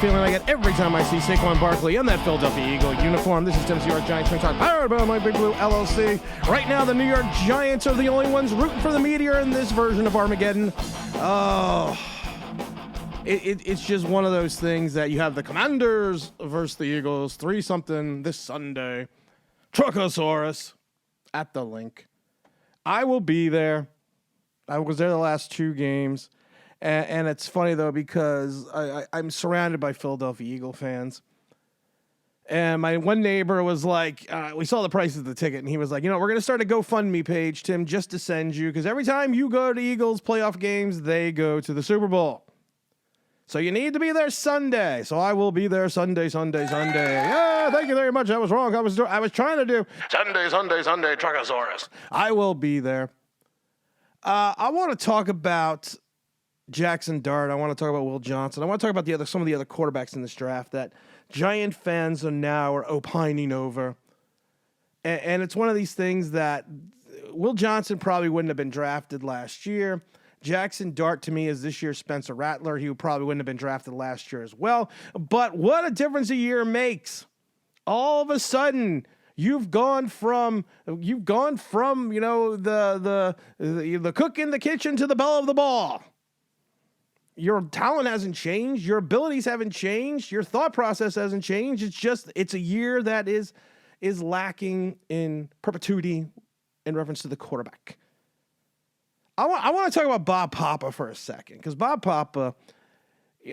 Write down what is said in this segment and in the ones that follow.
feeling I get every time I see Saquon Barkley in that Philadelphia Eagle uniform. This is Tim's New York Giants Twin Talk, powered by My Big Blue LLC. Right now, the New York Giants are the only ones rooting for the meteor in this version of Armageddon. Oh, it's just one of those things that you have the Commanders versus the Eagles, 3-something this Sunday. Truckosaurus at the link. I will be there. I was there the last 2 games. And it's funny, though, because I'm surrounded by Philadelphia Eagle fans. And my one neighbor was like, we saw the prices of the ticket, and he was like, we're going to start a GoFundMe page, Tim, just to send you, because every time you go to Eagles playoff games, they go to the Super Bowl. So you need to be there Sunday. So I will be there Sunday. Yeah, thank you very much. I was wrong. I was trying to do Sunday, Truckosaurus. I will be there. I want to talk about Jaxson Dart. I want to talk about Will Johnson. I want to talk about some of the other quarterbacks in this draft that Giant fans are opining over. And it's one of these things that Will Johnson probably wouldn't have been drafted last year. Jaxson Dart, to me, is this year's Spencer Rattler. He probably wouldn't have been drafted last year as well. But what a difference a year makes. All of a sudden, you've gone from the cook in the kitchen to the belle of the ball. Your talent hasn't changed. Your abilities haven't changed. Your thought process hasn't changed. It's a year that is lacking in perpetuity in reference to the quarterback. I want to talk about Bob Papa for a second, because Bob Papa,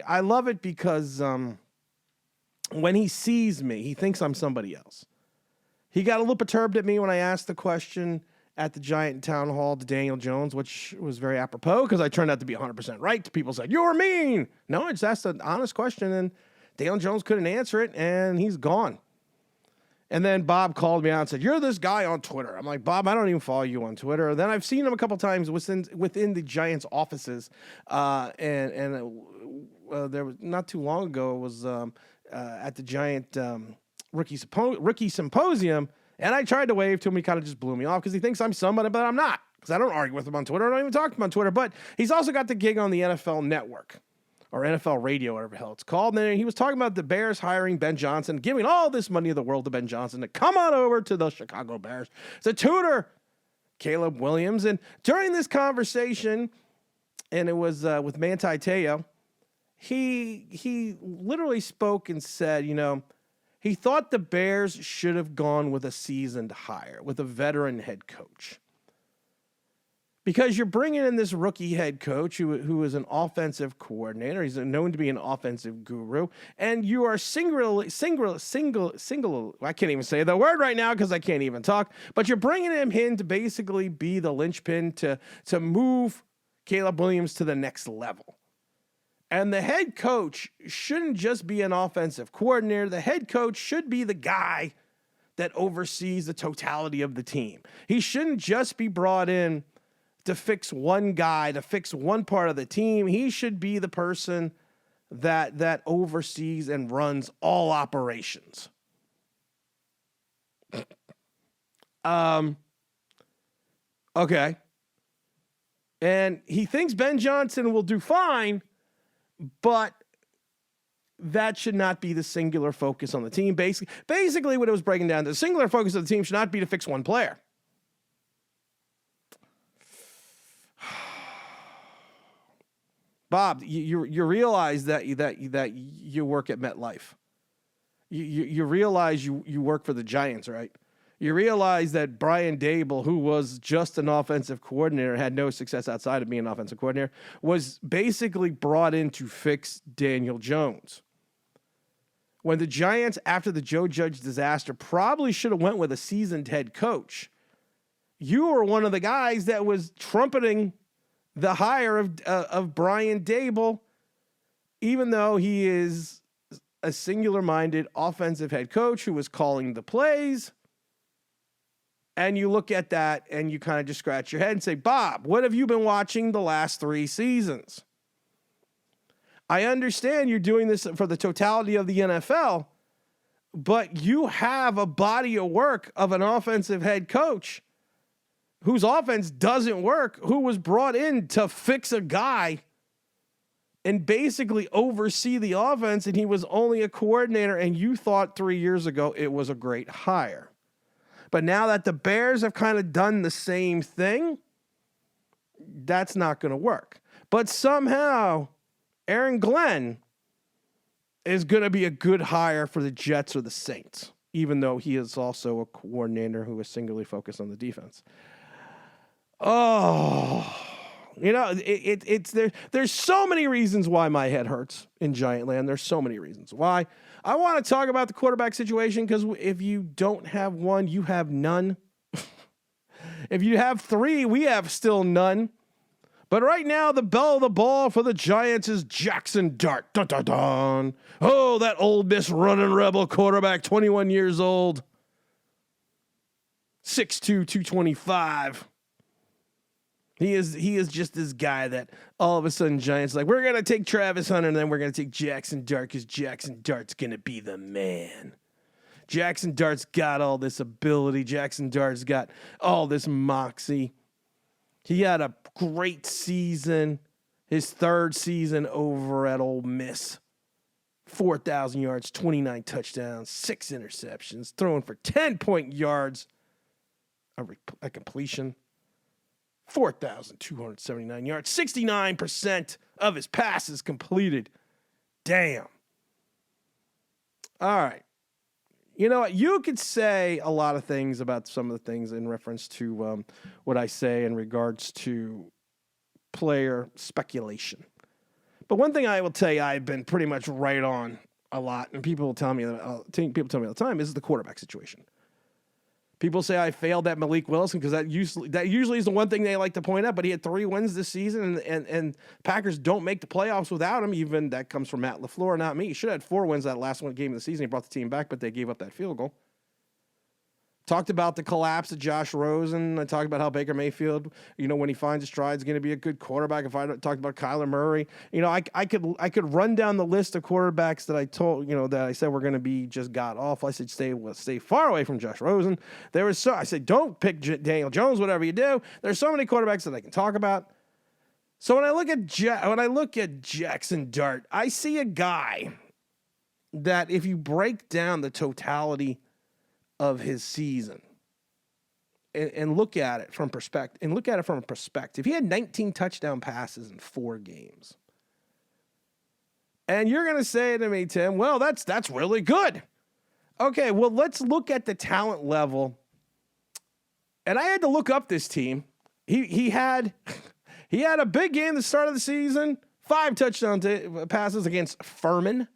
I love it because when he sees me, he thinks I'm somebody else. He got a little perturbed at me when I asked the question at the Giant Town Hall to Daniel Jones, which was very apropos because I turned out to be 100% right. People said, "You're mean." No, I just asked an honest question, and Daniel Jones couldn't answer it, and he's gone. And then Bob called me out and said, "You're this guy on Twitter." I'm like, "Bob, I don't even follow you on Twitter." Then I've seen him a couple times within the Giants offices, and there was not too long ago. It was at the Giant rookie symposium. And I tried to wave to him. He kind of just blew me off because he thinks I'm somebody, but I'm not. Because I don't argue with him on Twitter. I don't even talk to him on Twitter. But he's also got the gig on the NFL Network or NFL Radio, whatever the hell it's called. And then he was talking about the Bears hiring Ben Johnson, giving all this money in the world to Ben Johnson to come on over to the Chicago Bears to tutor Caleb Williams. And during this conversation, and it was with Manti Te'o, he literally spoke and said, he thought the Bears should have gone with a seasoned hire, with a veteran head coach. Because you're bringing in this rookie head coach who is an offensive coordinator. He's known to be an offensive guru. And you are single, I can't even say the word right now because I can't even talk. But you're bringing him in to basically be the linchpin to move Caleb Williams to the next level. And the head coach shouldn't just be an offensive coordinator. The head coach should be the guy that oversees the totality of the team. He shouldn't just be brought in to fix one guy, to fix one part of the team. He should be the person that oversees and runs all operations. Okay. And he thinks Ben Johnson will do fine, but that should not be the singular focus on the team. Basically, what it was breaking down, the singular focus of the team should not be to fix one player. Bob, you realize that you work at MetLife. You realize you work for the Giants, right? You realize that Brian Daboll, who was just an offensive coordinator, had no success outside of being an offensive coordinator, was basically brought in to fix Daniel Jones. When the Giants, after the Joe Judge disaster, probably should have went with a seasoned head coach, you were one of the guys that was trumpeting the hire of Brian Daboll, even though he is a singular-minded offensive head coach who was calling the plays. And you look at that and you kind of just scratch your head and say, Bob, what have you been watching the last 3 seasons? I understand you're doing this for the totality of the NFL, but you have a body of work of an offensive head coach whose offense doesn't work, who was brought in to fix a guy and basically oversee the offense, and he was only a coordinator, and you thought 3 years ago it was a great hire. But now that the Bears have kind of done the same thing, that's not going to work. But somehow, Aaron Glenn is going to be a good hire for the Jets or the Saints, even though he is also a coordinator who is singularly focused on the defense. Oh, you know, it's there. There's so many reasons why my head hurts in Giantland. There's so many reasons why. I want to talk about the quarterback situation because if you don't have one, you have none. If you have three, we have still none. But right now, the belle of the ball for the Giants is Jaxson Dart. Dun, dun, dun. Oh, that old Miss running rebel quarterback, 21 years old. 6'2", 225. He is just this guy that all of a sudden Giants like, we're going to take Travis Hunter and then we're going to take Jaxson Dart because Jaxson Dart's going to be the man. Jaxson Dart's got all this ability. Jaxson Dart's got all this moxie. He had a great season, his third season over at Ole Miss. 4,000 yards, 29 touchdowns, 6 interceptions, throwing for 10 yards, a completion. 4,279 yards, 69% of his passes completed. Damn. All right. You know what? You could say a lot of things about some of the things in reference to what I say in regards to player speculation. But one thing I will tell you, I've been pretty much right on a lot, and people tell me all the time, is the quarterback situation. People say I failed at Malik Wilson because that usually is the one thing they like to point out, but he had 3 wins this season, and Packers don't make the playoffs without him. Even that comes from Matt LaFleur, not me. He should have had 4 wins that last game of the season. He brought the team back, but they gave up that field goal. Talked about the collapse of Josh Rosen. I talked about how Baker Mayfield, when he finds his stride, is going to be a good quarterback. If I talked about Kyler Murray, I could run down the list of quarterbacks that I told, that I said were going to be just god awful. I said stay far away from Josh Rosen. I said don't pick Daniel Jones. Whatever you do, there's so many quarterbacks that I can talk about. So when I look at Jaxson Dart, I see a guy that if you break down the totality of his season and look at it from a perspective. He had 19 touchdown passes in 4 games. And you're going to say to me, Tim, well, that's really good. Okay, well, let's look at the talent level. And I had to look up this team. He had a big game at the start of the season, 5 touchdown passes against Furman.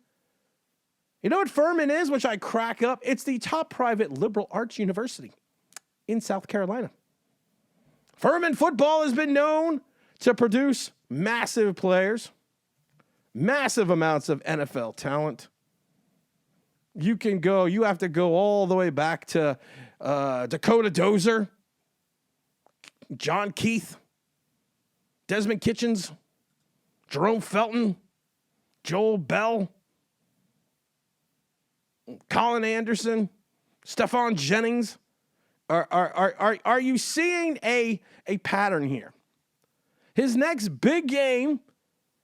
You know what Furman is, which I crack up? It's the top private liberal arts university in South Carolina. Furman football has been known to produce massive players, massive amounts of NFL talent. You have to go all the way back to Dakota Dozer, John Keith, Desmond Kitchens, Jerome Felton, Joel Bell, Colin Anderson, Stephon Jennings. Are you seeing a pattern here? His next big game,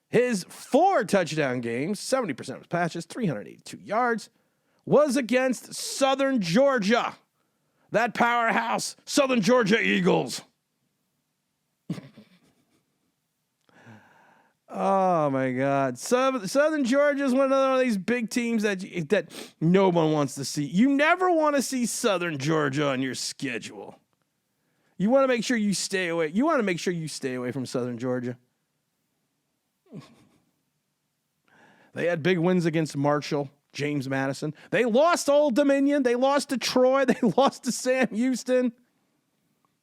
his 4 touchdown games, 70% of his passes, 382 yards, was against Southern Georgia. That powerhouse, Southern Georgia Eagles. Oh, my God. Southern Georgia is one of these big teams that no one wants to see. You never want to see Southern Georgia on your schedule. You want to make sure you stay away. You want to make sure you stay away from Southern Georgia. They had big wins against Marshall, James Madison. They lost to Old Dominion. They lost to Troy. They lost to Sam Houston.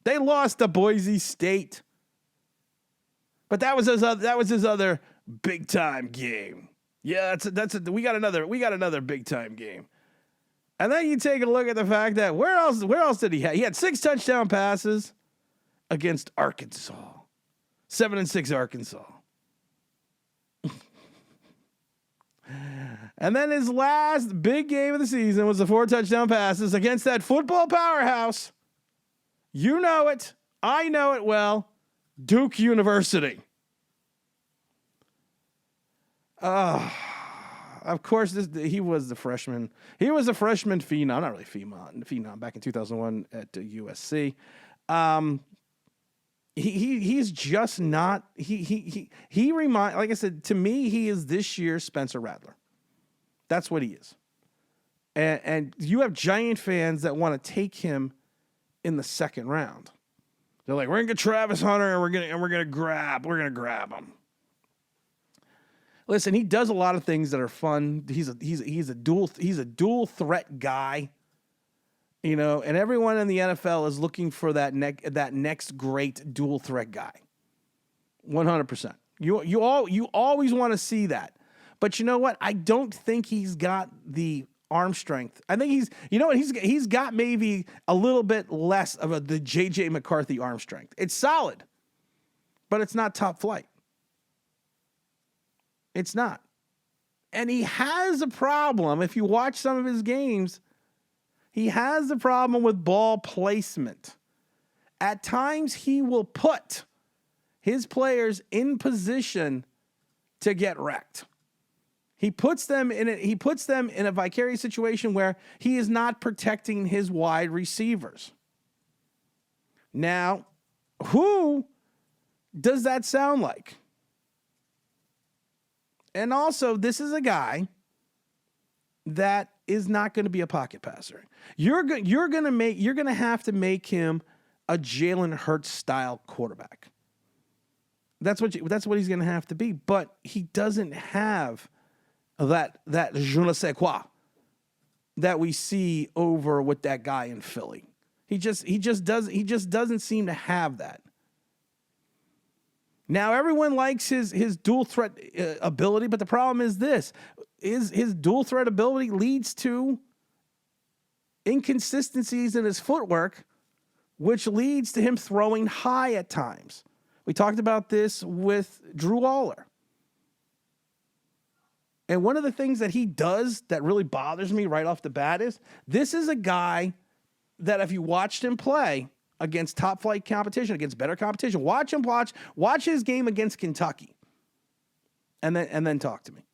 They lost to Boise State. But that was his other big time game. Yeah, we got another big time game. And then you take a look at the fact that where else did he have? He had 6 touchdown passes against Arkansas. 7-6 Arkansas. And then his last big game of the season was the 4 touchdown passes against that football powerhouse. You know it. I know it well. Duke University. Of course, he was the freshman. He was a freshman phenom, not really phenom back in 2001 at USC. He's just not. Like I said, to me, he is this year's Spencer Rattler. That's what he is. And you have Giant fans that want to take him in the second round. They're like, we're gonna get Travis Hunter, and we're gonna grab him. Listen, he does a lot of things that are fun. He's a dual threat guy, you know, and everyone in the NFL is looking for that next great dual threat guy. 100%. You always want to see that, but you know what? I don't think he's got the arm strength. I think he's got maybe a little bit less of the JJ McCarthy arm strength. It's solid, but it's not top flight. It's not. And he has a problem. If you watch some of his games, he has a problem with ball placement. At times, he will put his players in position to get wrecked. He puts them in a vicarious situation where he is not protecting his wide receivers. Now, who does that sound like? And also, this is a guy that is not going to be a pocket passer. You're going to have to make him a Jalen Hurts style quarterback. That's what he's going to have to be. But he doesn't have that je ne sais quoi that we see over with that guy in Philly. He just doesn't seem to have that. Now, everyone likes his dual threat ability, but the problem is this. His dual threat ability leads to inconsistencies in his footwork, which leads to him throwing high at times. We talked about this with Drew Aller. And one of the things that he does that really bothers me right off the bat is this is a guy that if you watched him play against top flight competition, against better competition, watch his game against Kentucky. And then talk to me.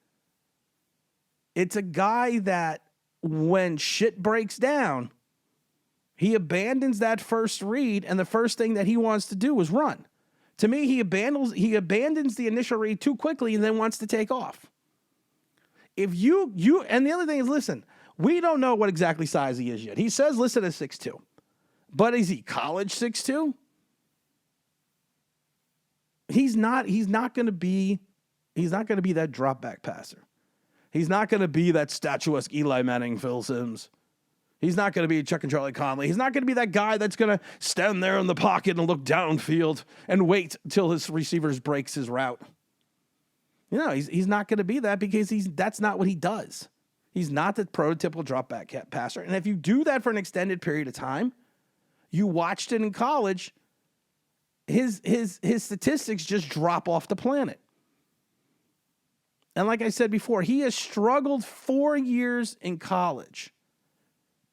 It's a guy that when shit breaks down, he abandons that first read, and the first thing that he wants to do is run. To me, he abandons the initial read too quickly and then wants to take off. If you and the other thing is, listen, we don't know what exactly size he is yet. He says listed as 6'2". But is he college 6'2"? He's not going to be that drop back passer. He's not going to be that statuesque Eli Manning, Phil Simms. He's not going to be Chuck and Charlie Conley. He's not going to be that guy that's going to stand there in the pocket and look downfield and wait till his receivers breaks his route. You know, he's not going to be that because that's not what he does. He's not the prototypical drop back passer. And if you do that for an extended period of time, you watched it in college, his statistics just drop off the planet. And like I said before, he has struggled 4 years in college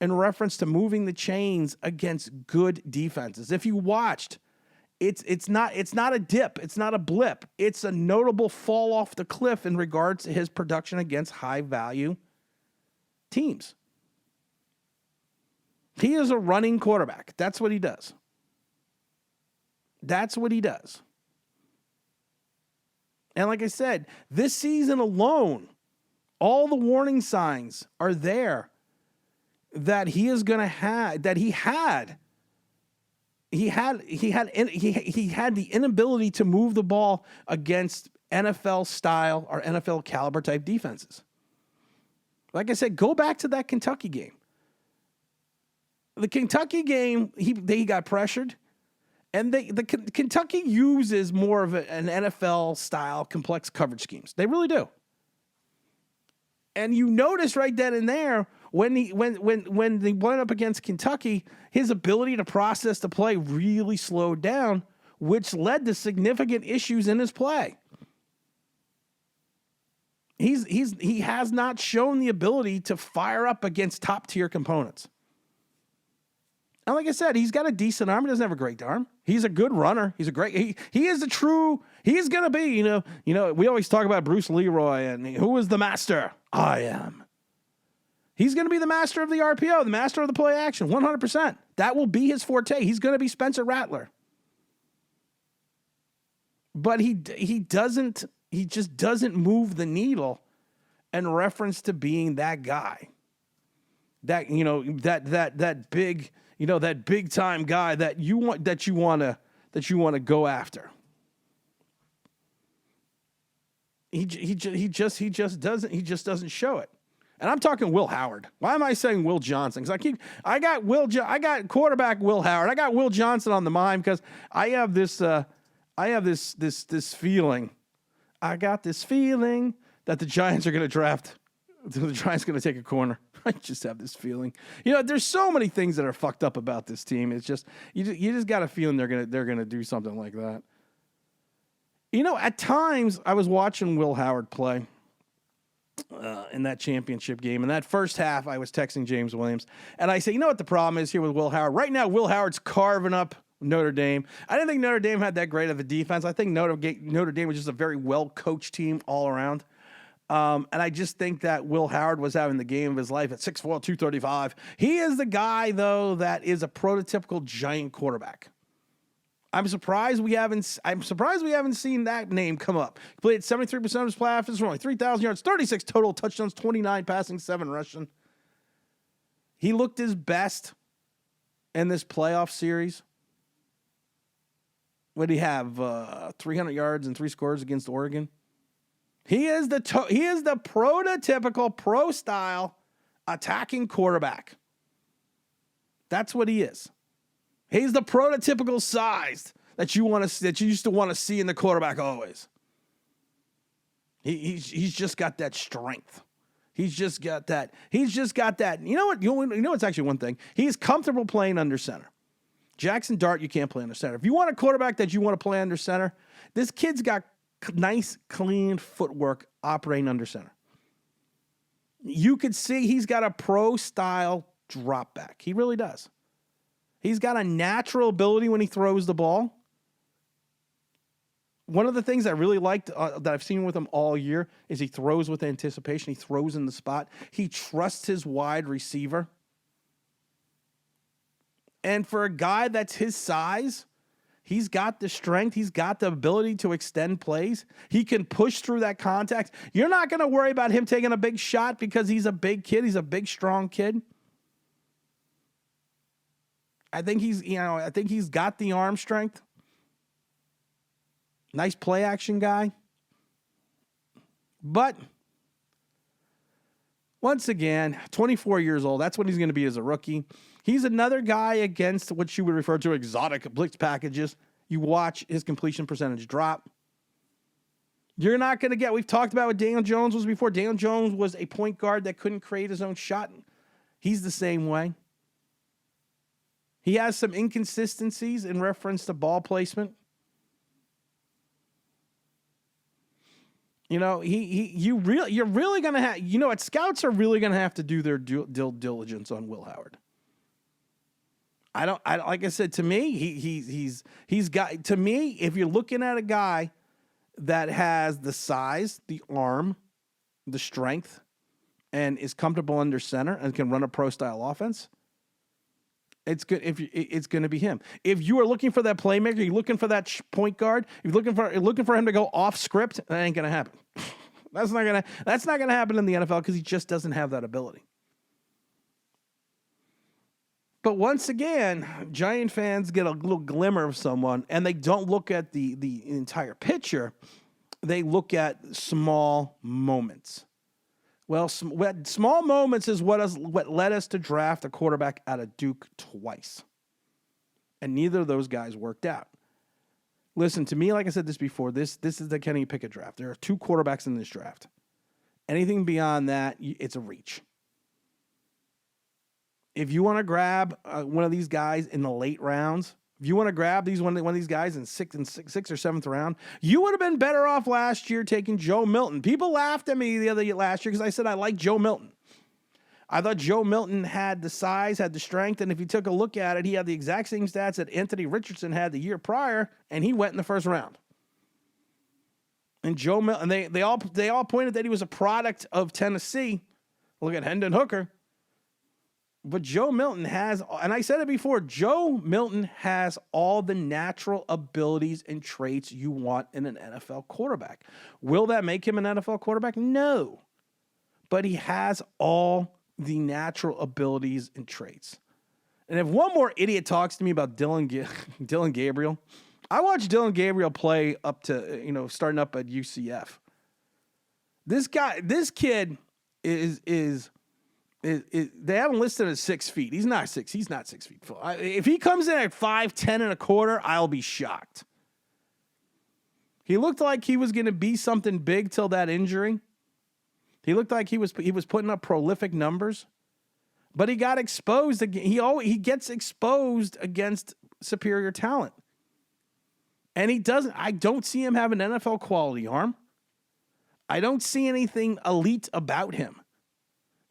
in reference to moving the chains against good defenses. If you watched, it's not a dip, it's not a blip. It's a notable fall off the cliff in regards to his production against high value teams. He is a running quarterback. That's what he does. And like I said, this season alone, all the warning signs are there that he is going to have, that he had the inability to move the ball against NFL style or NFL caliber type defenses. Like I said, go back to that Kentucky game. The Kentucky game, he got pressured, and Kentucky uses more of an NFL style complex coverage schemes. They really do. And you notice right then and there when they went up against Kentucky, his ability to process the play really slowed down, which led to significant issues in his play. He has not shown the ability to fire up against top tier components. And like I said, he's got a decent arm. He doesn't have a great arm. He's a good runner. He's going to be, you know, we always talk about Bruce Leroy and who is the master? I am. He's going to be the master of the RPO, the master of the play action, 100%. That will be his forte. He's going to be Spencer Rattler. But he just doesn't move the needle in reference to being that guy. That, you know, that big, you know, that big time guy that you want to go after. He just doesn't show it. And I'm talking Will Howard. Why am I saying Will Johnson? Because I got quarterback Will Howard. I got Will Johnson on the mind because I have this feeling. I got this feeling that the Giants are going to draft. The Giants going to take a corner. I just have this feeling. You know, there's so many things that are fucked up about this team. It's just you just got a feeling they're gonna do something like that. You know, at times I was watching Will Howard play in that championship game. In that first half, I was texting James Williams, and I say, you know what the problem is here with Will Howard? Right now, Will Howard's carving up Notre Dame. I didn't think Notre Dame had that great of a defense. I think Notre Dame was just a very well-coached team all around. And I just think that Will Howard was having the game of his life at 6'4", 235. He is the guy, though, that is a prototypical giant quarterback. I'm surprised we haven't seen that name come up. He played 73% of his play offense for only 3,000 yards, 36 total touchdowns, 29 passing, 7 rushing. He looked his best in this playoff series. What did he have? 300 yards and 3 scores against Oregon. He is the prototypical pro-style attacking quarterback. That's what he is. He's the prototypical size that you used to want to see in the quarterback always. He's just got that strength. He's just got that. You know what? You know what's actually one thing. He's comfortable playing under center. Jaxson Dart, you can't play under center. If you want a quarterback that you want to play under center, this kid's got nice, clean footwork operating under center. You could see he's got a pro-style drop back. He really does. He's got a natural ability when he throws the ball. One of the things I really liked that I've seen with him all year is he throws with anticipation. He throws in the spot. He trusts his wide receiver. And for a guy that's his size, he's got the strength. He's got the ability to extend plays. He can push through that contact. You're not going to worry about him taking a big shot because he's a big kid. He's a big, strong kid. I think he's got the arm strength. Nice play action guy. But once again, 24 years old. That's what he's going to be as a rookie. He's another guy against what you would refer to exotic blitz packages. You watch his completion percentage drop. You're not going to get, we've talked about what Daniel Jones was before. Daniel Jones was a point guard that couldn't create his own shot. He's the same way. He has some inconsistencies in reference to ball placement. You know, you're really going to have, you know what, scouts are really going to have to do their due diligence on Will Howard. I like I said, to me, he's got, to me, if you're looking at a guy that has the size, the arm, the strength, and is comfortable under center and can run a pro-style offense, it's good. It's going to be him. If you are looking for that playmaker, you're looking for that point guard, you're looking for him to go off script, that ain't going to happen. That's not going to happen in the NFL because he just doesn't have that ability. But once again, Giant fans get a little glimmer of someone, and they don't look at the entire picture. They look at small moments. Well, small moments is what led us to draft a quarterback out of Duke twice. And neither of those guys worked out. Listen, to me, like I said this before, this is the Kenny Pickett draft. There are 2 quarterbacks in this draft. Anything beyond that, it's a reach. If you want to grab one of these guys in the late rounds, if you want to grab one of these guys in sixth or 7th round, you would have been better off last year taking Joe Milton. People laughed at me last year because I said I like Joe Milton. I thought Joe Milton had the size, had the strength, and if you took a look at it, he had the exact same stats that Anthony Richardson had the year prior, and he went in the first round. And Joe Milton, they all pointed that he was a product of Tennessee. Look at Hendon Hooker. But Joe Milton has, and I said it before, Joe Milton has all the natural abilities and traits you want in an NFL quarterback. Will that make him an NFL quarterback? No. But he has all the natural abilities and traits. And if one more idiot talks to me about Dillon Gabriel, I watched Dillon Gabriel play up to, starting up at UCF. This kid is they haven't listed as 6 feet. He's not 6 feet. If he comes in at 5'10" and a quarter, I'll be shocked. He looked like he was going to be something big till that injury. He looked like he was putting up prolific numbers, but he got exposed. He gets exposed against superior talent, and he doesn't. I don't see him having an NFL quality arm. I don't see anything elite about him.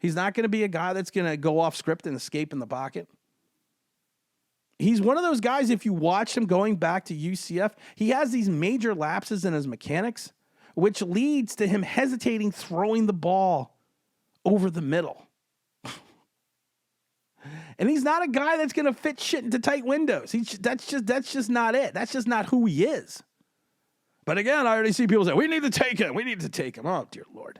He's not going to be a guy that's going to go off script and escape in the pocket. He's one of those guys, if you watch him going back to UCF, he has these major lapses in his mechanics, which leads to him hesitating throwing the ball over the middle. And he's not a guy that's going to fit shit into tight windows. That's just not it. That's just not who he is. But again, I already see people say, we need to take him. We need to take him. Oh, dear Lord.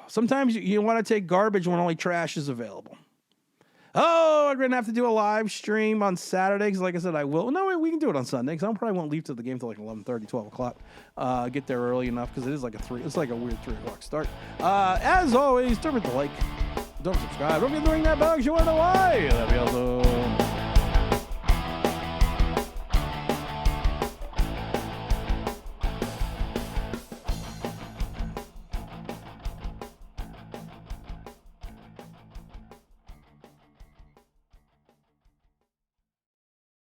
Sometimes you want to take garbage when only trash is available. Oh, I'm going to have to do a live stream on Saturday because, like I said, I will. No, we can do it on Sunday because I probably won't leave to the game till like 11:30, 12 o'clock. Get there early enough because it is like it's like a weird 3 o'clock start. As always, don't forget to like, don't subscribe, don't forget to ring that bell because you want to know why. That'd be awesome.